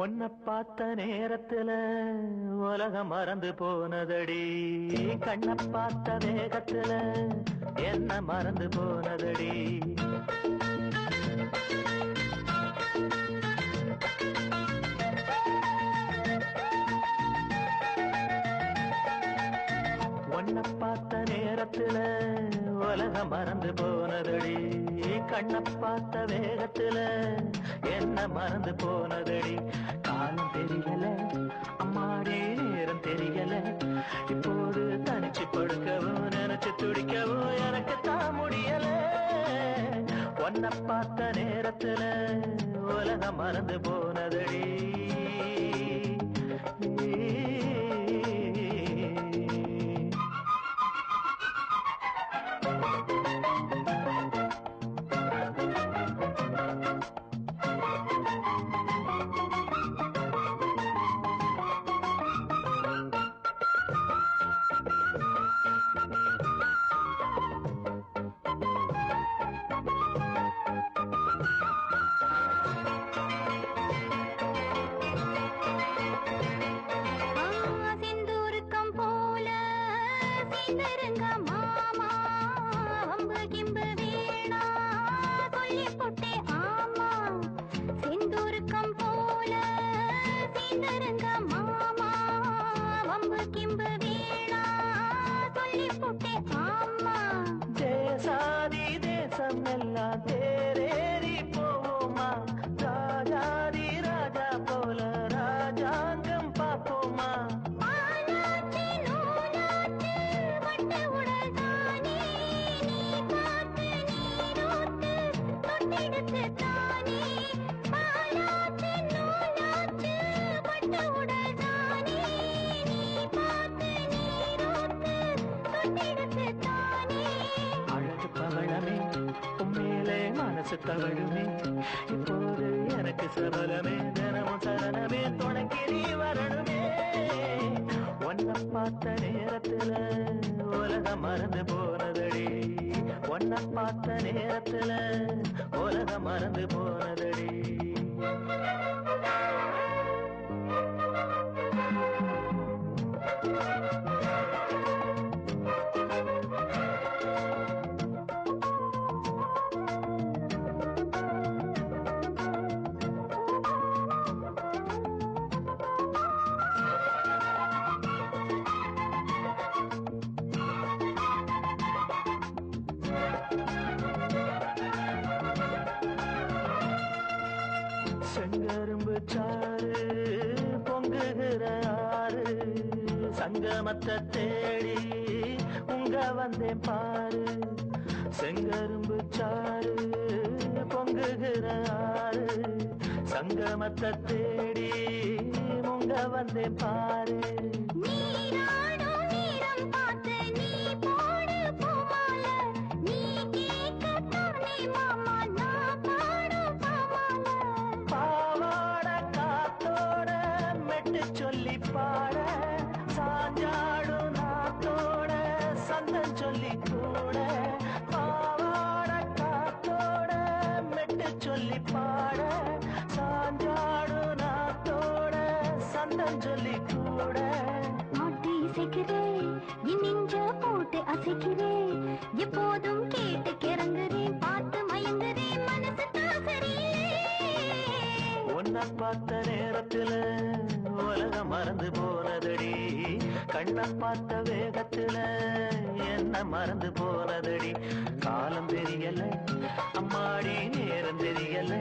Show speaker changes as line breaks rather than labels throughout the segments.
உன்னை பார்த்த நேரத்துல உலகம் மறந்து போனதடி, கண்ணை பார்த்த வேகத்துல என்ன மறந்து போனதடி. உன்னை பார்த்த நேரத்துல உலகம் மறந்து போனதடி, கண்ணை பார்த்த வேகத்துல என்ன மறந்து போனதடி. காலம் தெரியல அம்மாடி, நேரம் தெரியல, இப்போது தனிச்சு படுக்கவும் நினைச்சு துடிக்கவும் எனக்கு தான் முடியல. உன்னை பார்த்த நேரத்துல உலகம் மறந்து போனதடி. தேசாதி தேசம் எல்லாம் தேரேறி போவோமா, ராஜாதி ராஜா போல ராஜாங்கம் பார்ப்போமா. உண்மையிலே மனசு தவழுமே, இப்போது எனக்கு சபலமே, தினமும் சரணமே, துணைக்கு நீ வரணுமே. உன்னை பார்த்த நேரத்துல உலகம் மறந்து போனதடி, உன்னை பார்த்த நேரத்துல உலகம் மறந்து போனதடி. செங்கரும்பு சாறு பொங்குகிற ஆறு, சங்கமத்தை தேடி உங்க வந்தேன் பாரு. செங்கரும்பு சாறு பொங்குகிற ஆறு, சங்கமத்தை தேடி உங்க வந்தேன் பாரு. சொல்லி பாட சாஞ்சாடு நாத்தோட சந்தம் சொல்லி கூட, பாவாட காத்தோட மெட்டு சொல்லி பாட சாஞ்சாடு நாத்தோட சந்தம் சொல்லி கூட.
மாட்டி இசைக்கிறேன் என் நெஞ்ச போட்டு அசைக்கிறேன், எப்போதும் கேட்டு கிறங்குறேன், பார்த்து மயங்குறேன், மனசு தாசரியே.
உன்னை பார்த்த நேரத்துல உலகம் மறந்து போனதடி, கண்ணை பார்த்த வேகத்துல என்ன மறந்து போனதடி. காலம் தெரியல அம்மாடி, நேரம் தெரியல,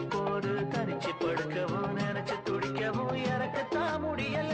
இப்போது தனிச்சு படுக்கவும் நினைச்சு துடிக்கவும் எனக்கு தான் முடியல.